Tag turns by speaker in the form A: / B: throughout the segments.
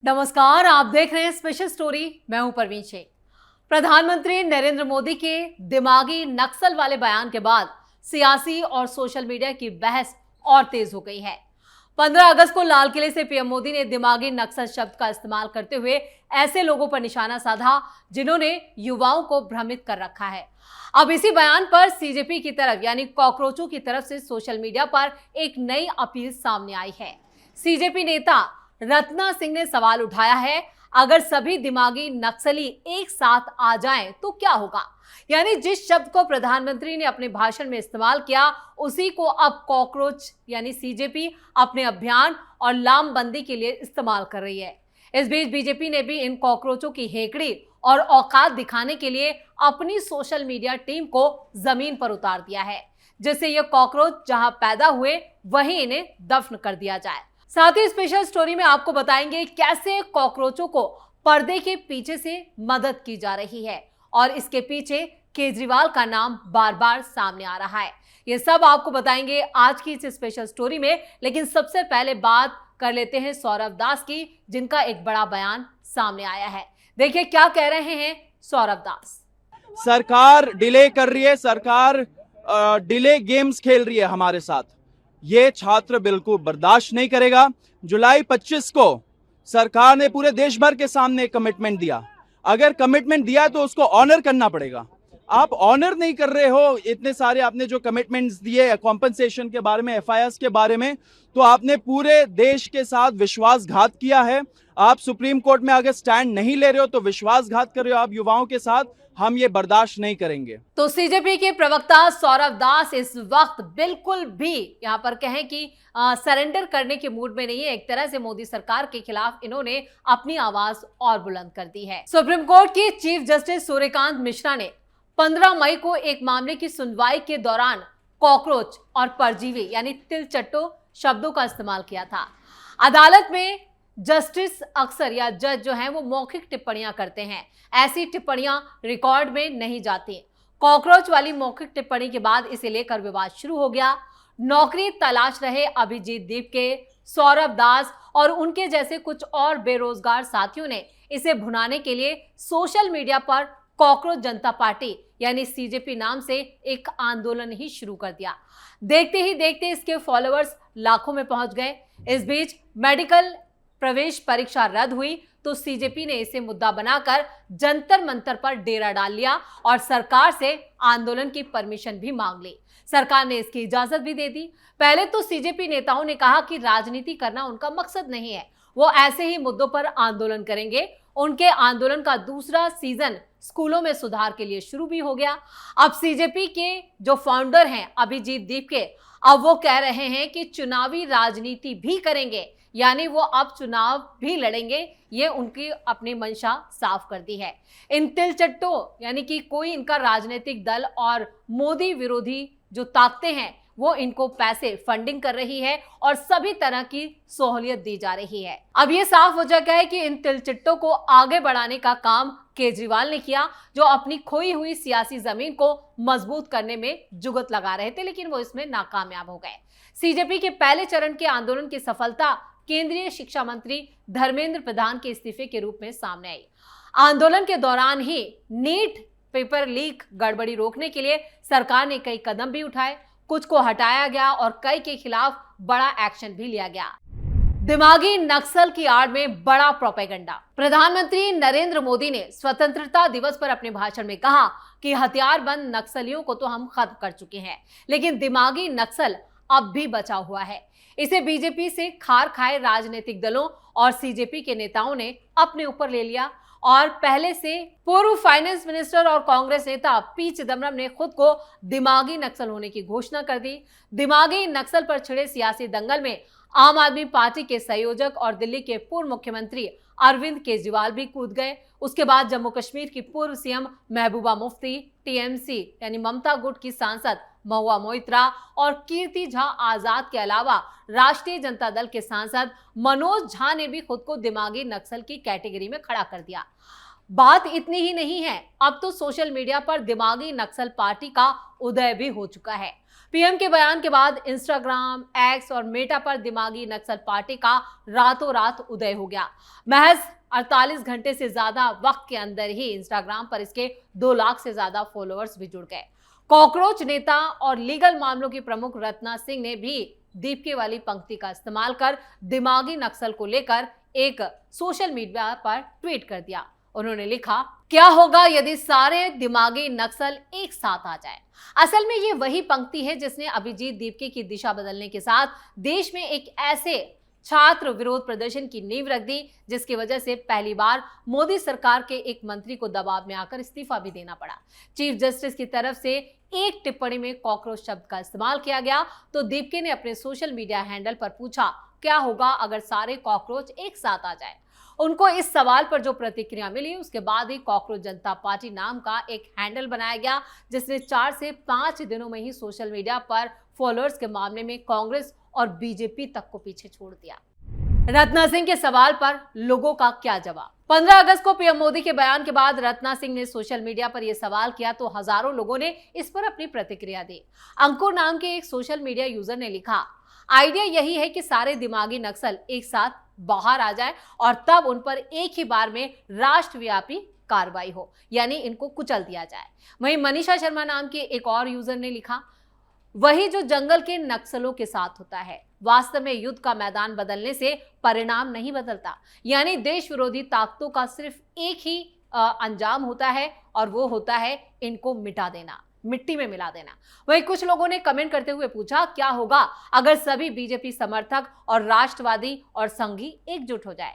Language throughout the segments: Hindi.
A: नमस्कार, आप देख रहे हैं स्पेशल स्टोरी। मैं हूं परवीन शेख। प्रधानमंत्री नरेंद्र मोदी के दिमागी नक्सल वाले बयान के बाद सियासी और सोशल मीडिया की बहस और तेज हो गई है। 15 अगस्त को लाल किले से पीएम मोदी ने दिमागी नक्सल शब्द का इस्तेमाल करते हुए ऐसे लोगों पर निशाना साधा जिन्होंने युवाओं को भ्रमित कर रखा है। अब इसी बयान पर सीजेपी की तरफ यानी कॉकरोचों की तरफ से सोशल मीडिया पर एक नई अपील सामने आई है। सीजेपी नेता रत्ना सिंह ने सवाल उठाया है, अगर सभी दिमागी नक्सली एक साथ आ जाएं तो क्या होगा। यानी जिस शब्द को प्रधानमंत्री ने अपने भाषण में इस्तेमाल किया उसी को अब कॉकरोच यानी सीजेपी अपने अभियान और लामबंदी के लिए इस्तेमाल कर रही है। इस बीच बीजेपी ने भी इन कॉकरोचों की हेकड़ी और औकात दिखाने के लिए अपनी सोशल मीडिया टीम को जमीन पर उतार दिया है, जिससे ये कॉकरोच जहां पैदा हुए वहीं इन्हें दफन कर दिया जाए। साथ ही स्पेशल स्टोरी में आपको बताएंगे कैसे कॉकरोचों को पर्दे के पीछे से मदद की जा रही है और इसके पीछे केजरीवाल का नाम बार बार सामने आ रहा है। ये सब आपको बताएंगे आज की इस स्पेशल स्टोरी में, लेकिन सबसे पहले बात कर लेते हैं सौरभ दास की, जिनका एक बड़ा बयान सामने आया है। देखिए क्या कह रहे हैं सौरभ दास।
B: सरकार डिले कर रही है, सरकार डिले गेम्स खेल रही है हमारे साथ। ये छात्र बिल्कुल बर्दाश्त नहीं करेगा। जुलाई 25 को सरकार ने पूरे देश भर के सामने कमिटमेंट दिया। अगर कमिटमेंट दिया तो उसको ऑनर करना पड़ेगा। आप ऑनर नहीं कर रहे हो। इतने सारे आपने जो कमिटमेंट्स दिए कॉम्पनसेशन के बारे में, एफआईआर के बारे में, तो आपने पूरे देश के साथ विश्वासघात किया है। आप सुप्रीम कोर्ट में अगर स्टैंड नहीं ले रहे हो तो विश्वासघात कर रहे हो आप युवाओं के साथ। हम ये बर्दाश्त नहीं करेंगे।
A: तो सीजेपी के प्रवक्ता सौरभ दास इस वक्त बिल्कुल भी यहाँ पर कहें कि सरेंडर करने के मूड में नहीं है। एक तरह से मोदी सरकार के खिलाफ इन्होंने अपनी आवाज और बुलंद कर दी है। सुप्रीम कोर्ट के चीफ जस्टिस सूर्यकांत मिश्रा ने 15 मई को एक मामले की सुनवाई के दौरान कॉकरोच और परजीवी यानी तिलचट्टो शब्दों का इस्तेमाल किया था। अदालत में जस्टिस अक्सर या जज जो हैं वो मौखिक टिप्पणियां करते हैं। ऐसी टिप्पणियां रिकॉर्ड में नहीं जाती। कॉकरोच वाली मौखिक टिप्पणी के बाद इसे लेकर विवाद शुरू हो गया। नौकरी तलाश रहे अभिजीत दीपके, सौरभ दास और उनके जैसे कुछ और बेरोजगार साथियों ने इसे भुनाने के लिए सोशल मीडिया पर कॉकरोच जनता पार्टी यानी सीजेपी नाम से एक आंदोलन ही शुरू कर दिया। देखते ही देखते इसके फॉलोअर्स लाखों में पहुंच गए। इस बीच मेडिकल प्रवेश परीक्षा रद्द हुई तो सीजेपी ने इसे मुद्दा बनाकर जंतर मंतर पर डेरा डाल लिया और सरकार से आंदोलन की परमिशन भी मांग ली। सरकार ने इसकी इजाजत भी दे दी। पहले तो सीजेपी नेताओं ने कहा कि राजनीति करना उनका मकसद नहीं है, वो ऐसे ही मुद्दों पर आंदोलन करेंगे। उनके आंदोलन का दूसरा सीजन स्कूलों में सुधार के लिए शुरू भी हो गया। अब सीजेपी के जो फाउंडर हैं अभिजीत दीपके, अब वो कह रहे हैं कि चुनावी राजनीति भी करेंगे, यानी वो अब चुनाव भी लड़ेंगे। ये उनकी अपनी मंशा साफ कर दी है। इन तिलचट्टों यानी कि कोई इनका राजनीतिक दल और मोदी विरोधी जो ताकतें हैं वो इनको पैसे फंडिंग कर रही है और सभी तरह की सहूलियत दी जा रही है। अब ये साफ हो गया है कि इन तिलचट्टों को आगे बढ़ाने का काम केजरीवाल ने किया, जो अपनी खोई हुई सियासी जमीन को मजबूत करने में जुगत लगा रहे थे, लेकिन वो इसमें नाकामयाब हो गए। सीजेपी के पहले चरण के आंदोलन की सफलता केंद्रीय शिक्षा मंत्री धर्मेंद्र प्रधान के इस्तीफे के रूप में सामने आई। आंदोलन के दौरान ही नीट पेपर लीक गड़बड़ी रोकने के लिए सरकार ने कई कदम भी उठाए, कुछ को हटाया गया और कई के खिलाफ बड़ा एक्शन भी लिया गया। दिमागी नक्सल की आड़ में बड़ा प्रोपेगेंडा। प्रधानमंत्री नरेंद्र मोदी ने स्वतंत्रता दिवस पर अपने भाषण में कहा कि हथियारबंद नक्सलियों को तो हम खत्म कर चुके हैं, लेकिन दिमागी नक्सल अब भी बचा हुआ है। इसे बीजेपी से खार खाए राजनीतिक दलों और सीजेपी के नेताओं ने अपने ऊपर ले लिया और पहले से पूर्व फाइनेंस मिनिस्टर और कांग्रेस नेता पी चिदम्बरम ने खुद को दिमागी नक्सल होने की घोषणा कर दी। दिमागी नक्सल पर छिड़े सियासी दंगल में आम आदमी पार्टी के संयोजक और दिल्ली के पूर्व मुख्यमंत्री अरविंद केजरीवाल भी कूद गए। उसके बाद जम्मू कश्मीर की पूर्व सीएम महबूबा मुफ्ती, टीएमसी यानी ममता गुट की सांसद महुआ मोइत्रा और कीर्ति झा आजाद के अलावा राष्ट्रीय जनता दल के सांसद मनोज झा ने भी खुद को दिमागी नक्सल की कैटेगरी में खड़ा कर दिया। बात इतनी ही नहीं है, अब तो सोशल मीडिया पर दिमागी नक्सल पार्टी का उदय भी हो चुका है। पीएम के बयान के बाद इंस्टाग्राम, एक्स और मेटा पर दिमागी नक्सल पार्टी का रातों रात उदय हो गया। महज 48 घंटे से ज्यादा वक्त के अंदर ही इंस्टाग्राम पर इसके 2 लाख से ज्यादा फॉलोअर्स भी जुड़ गए। कॉकरोच नेता और लीगल मामलों की प्रमुख रत्ना सिंह ने भी दीपके वाली पंक्ति का इस्तेमाल कर दिमागी नक्सल को लेकर एक सोशल मीडिया पर ट्वीट कर दिया। उन्होंने लिखा, क्या होगा यदि सारे दिमागी नक्सल एक साथ आ जाए। असल में ये वही पंक्ति है जिसने अभिजीत दीपके की दिशा बदलने के साथ देश में एक ऐसे छात्र विरोध प्रदर्शन की नींव रख दी जिसकी वजह से पहली बार मोदी सरकार के एक मंत्री को दबाव में आकर इस्तीफा भी देना पड़ा। चीफ जस्टिस की तरफ से एक टिप्पणी में कॉकरोच शब्द का इस्तेमाल किया गया तो दीपके ने अपने सोशल मीडिया हैंडल पर पूछा, क्या होगा अगर सारे कॉकरोच एक साथ आ जाए। उनको इस सवाल पर जो प्रतिक्रिया मिली उसके बाद ही कॉकरोच जनता पार्टी नाम का एक हैंडल बनाया गया जिसने 4 से 5 दिनों में ही सोशल मीडिया पर फॉलोअर्स के मामले में कांग्रेस और बीजेपी तक को पीछे छोड़ दिया। रत्ना सिंह के सवाल पर लोगों का क्या जवाब। 15 अगस्त को पीएम मोदी के बयान के बाद रत्ना सिंह ने सोशल मीडिया पर यह सवाल किया तो हजारों लोगों ने इस पर अपनी प्रतिक्रिया दी। अंकुर नाम के एक सोशल मीडिया यूजर ने लिखा, आइडिया यही है कि सारे दिमागी नक्सल एक साथ बाहर आ जाए और तब उन पर एक ही बार में राष्ट्रव्यापी कार्रवाई हो, यानी इनको कुचल दिया जाए। वहीं मनीषा शर्मा नाम के एक और यूजर ने लिखा, वही जो जंगल के नक्सलों के साथ होता है। वास्तव में युद्ध का मैदान बदलने से परिणाम नहीं बदलता, यानी देश विरोधी ताकतों का सिर्फ एक ही अंजाम होता है और वो होता है इनको मिटा देना, मिट्टी में मिला देना। वहीं कुछ लोगों ने कमेंट करते हुए पूछा, क्या होगा अगर सभी बीजेपी समर्थक और राष्ट्रवादी और संघी एकजुट हो जाए।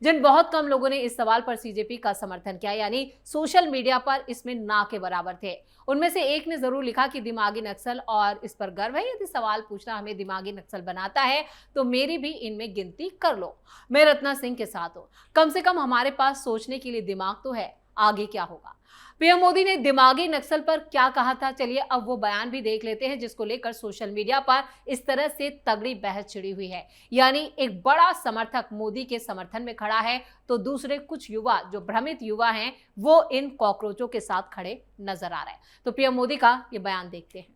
A: जिन बहुत कम लोगों ने इस सवाल पर सीजेपी का समर्थन किया, यानी सोशल मीडिया पर इसमें ना के बराबर थे। उनमें से एक ने जरूर लिखा कि दिमागी नक्सल और इस पर गर्व है। यदि सवाल पूछना हमें दिमागी नक्सल बनाता है तो मेरी भी इनमें गिनती कर लो। मैं रत्ना सिंह के साथ हूं, कम से कम हमारे पास सोचने के लिए दिमाग तो है, आगे क्या होगा। पीएम मोदी ने दिमागी नक्सल पर क्या कहा था, चलिए अब वो बयान भी देख लेते हैं जिसको लेकर सोशल मीडिया पर इस तरह से तगड़ी बहस छिड़ी हुई है। यानी एक बड़ा समर्थक मोदी के समर्थन में खड़ा है तो दूसरे कुछ युवा जो भ्रमित युवा हैं वो इन कॉकरोचों के साथ खड़े नजर आ रहे हैं। तो पीएम मोदी का ये बयान देखते हैं।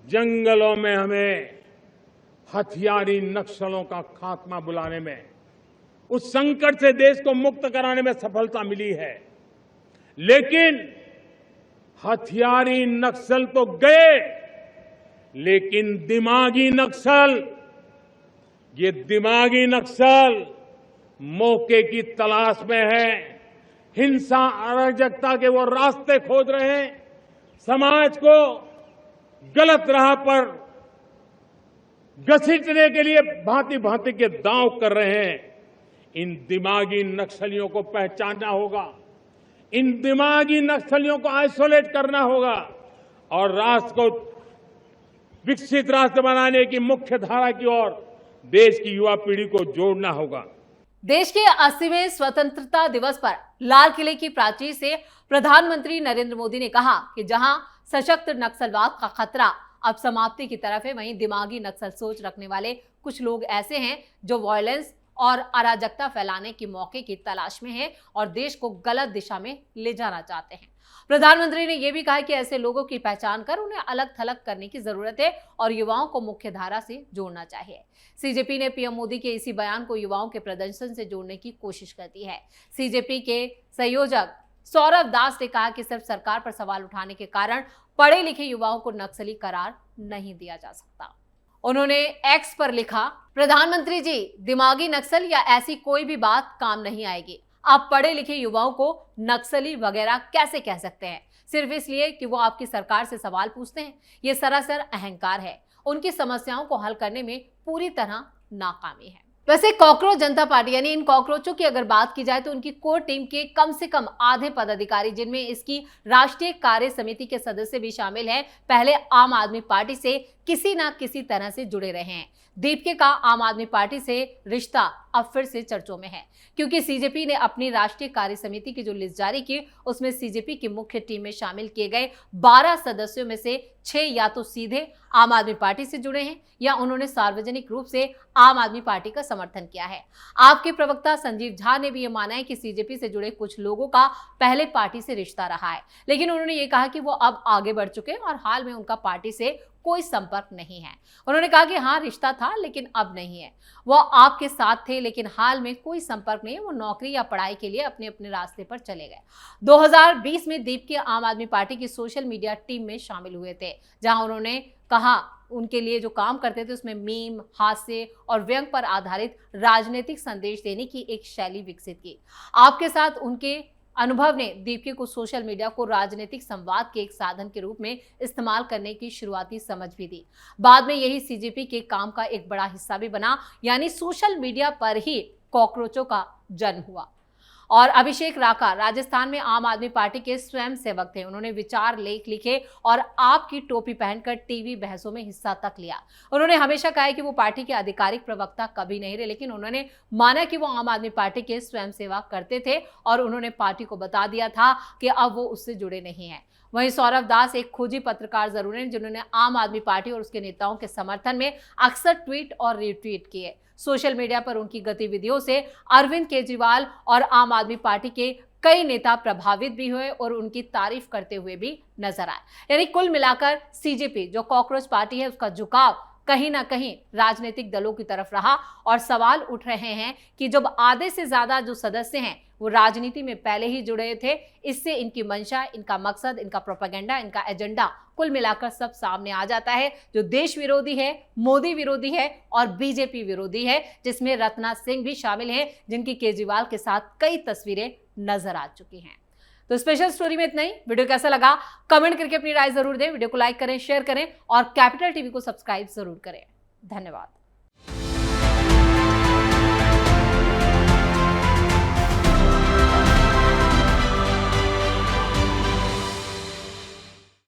C: जंगलों में हमें हथियारी नक्सलों का खात्मा बुलाने में, उस संकट से देश को मुक्त कराने में सफलता मिली है, लेकिन हथियारी नक्सल तो गए, लेकिन दिमागी नक्सल, ये दिमागी नक्सल मौके की तलाश में है, हिंसा अराजकता के वो रास्ते खोज रहे हैं, समाज को गलत राह पर घसीटने के लिए भांति भांति के दांव कर रहे हैं। इन दिमागी नक्सलियों को पहचानना होगा, इन दिमागी नक्सलियों को आइसोलेट करना होगा और राष्ट्र को विकसित राष्ट्र बनाने की मुख्य धारा की ओर देश की युवा पीढ़ी को जोड़ना होगा।
A: देश के 80वें स्वतंत्रता दिवस पर लाल किले की प्राचीर से प्रधानमंत्री नरेंद्र मोदी ने कहा कि जहां सशक्त नक्सलवाद का खतरा अब समाप्ति की तरफ है, वहीं दिमागी नक्सल सोच रखने वाले कुछ लोग ऐसे हैं जो वायलेंस और अराजकता फैलाने के मौके की तलाश में है और देश को गलत दिशा में ले जाना चाहते हैं। प्रधानमंत्री ने यह भी कहा कि ऐसे लोगों की पहचान कर उन्हें अलग थलग करने की जरूरत है और युवाओं को मुख्य धारा से जोड़ना चाहिए। सीजेपी ने पीएम मोदी के इसी बयान को युवाओं के प्रदर्शन से जोड़ने की कोशिश करती है। सीजेपी के संयोजक सौरभ दास ने कहा कि सिर्फ सरकार पर सवाल उठाने के कारण पढ़े लिखे युवाओं को नक्सली करार नहीं दिया जा सकता। उन्होंने एक्स पर लिखा, प्रधानमंत्री जी, दिमागी नक्सल या ऐसी कोई भी बात काम नहीं आएगी। आप पढ़े लिखे युवाओं को नक्सली वगैरह कैसे कह सकते हैं सिर्फ इसलिए कि वो आपकी सरकार से सवाल पूछते हैं। ये सरासर अहंकार है, उनकी समस्याओं को हल करने में पूरी तरह नाकामी है। वैसे कॉकरोच जनता पार्टी यानी इन कॉकरोचों की अगर बात की जाए तो उनकी कोर टीम के कम से कम आधे पदाधिकारी, जिनमें इसकी राष्ट्रीय कार्य समिति के सदस्य भी शामिल हैं, पहले आम आदमी पार्टी से किसी ना किसी तरह से जुड़े रहे हैं। दीपके का आम आदमी पार्टी से रिश्ता अब फिर से चर्चों में है, क्योंकि सीजेपी ने अपनी राष्ट्रीय कार्य समिति की जो लिस्ट जारी की उसमें सीजेपी की मुख्य टीम में शामिल किए गए 12 सदस्यों में से 6 या तो सीधे आम आदमी पार्टी से जुड़े हैं या उन्होंने सार्वजनिक रूप से आम आदमी पार्टी का समर्थन किया है। आपके प्रवक्ता संजीव झा ने भी यह माना है कि सीजेपी से जुड़े कुछ लोगों का पहले पार्टी से रिश्ता रहा है, लेकिन उन्होंने ये कहा कि वो अब आगे बढ़ चुके हैं और हाल में उनका पार्टी से कोई संपर्क नहीं है। उन्होंने कहा कि हाँ, रिश्ता था लेकिन अब नहीं है। वो आपके साथ थे लेकिन हाल में कोई संपर्क नहीं है। वो नौकरी या पढ़ाई के लिए अपने अपने रास्ते पर चले गए। 2020 में दीप के आम आदमी पार्टी की सोशल मीडिया टीम में शामिल हुए थे, जहां उन्होंने कहा उनके लिए जो काम करते थे उसमें मीम, हास्य और व्यंग पर आधारित राजनीतिक संदेश देने की एक शैली विकसित की। आपके साथ उनके अनुभव ने दीपिका को सोशल मीडिया को राजनीतिक संवाद के एक साधन के रूप में इस्तेमाल करने की शुरुआती समझ भी दी। बाद में यही सीजेपी के काम का एक बड़ा हिस्सा भी बना, यानी सोशल मीडिया पर ही कॉकरोचों का जन्म हुआ। और अभिषेक राका राजस्थान में आम आदमी पार्टी के स्वयं सेवक थे। उन्होंने विचार लेख लिखे और आपकी टोपी पहनकर टीवी बहसों में हिस्सा तक लिया। उन्होंने हमेशा कहा कि वो पार्टी के आधिकारिक प्रवक्ता कभी नहीं रहे, लेकिन उन्होंने माना कि वो आम आदमी पार्टी के स्वयं सेवा करते थे और उन्होंने पार्टी को बता दिया था कि अब वो उससे जुड़े नहीं हैं। वहीं सौरभ दास एक खोजी पत्रकार जरूर हैं, जिन्होंने आम आदमी पार्टी और उसके नेताओं के समर्थन में अक्सर ट्वीट और रीट्वीट किए। सोशल मीडिया पर उनकी गतिविधियों से अरविंद केजरीवाल और आम आदमी पार्टी के कई नेता प्रभावित भी हुए और उनकी तारीफ करते हुए भी नजर आए। यानी कुल मिलाकर सीजेपी जो कॉकरोच पार्टी है, उसका झुकाव कहीं ना कहीं राजनीतिक दलों की तरफ रहा और सवाल उठ रहे हैं कि जब आधे से ज्यादा जो सदस्य हैं वो राजनीति में पहले ही जुड़े थे, इससे इनकी मंशा, इनका मकसद, इनका प्रोपेगेंडा, इनका एजेंडा कुल मिलाकर सब सामने आ जाता है, जो देश विरोधी है, मोदी विरोधी है और बीजेपी विरोधी है, जिसमें रत्ना सिंह भी शामिल है, जिनकी केजरीवाल के साथ कई तस्वीरें नजर आ चुकी हैं। तो स्पेशल स्टोरी में इतना ही। वीडियो कैसा लगा कमेंट करके अपनी राय जरूर दें। वीडियो को लाइक करें, शेयर करें और कैपिटल टीवी को सब्सक्राइब जरूर करें। धन्यवाद।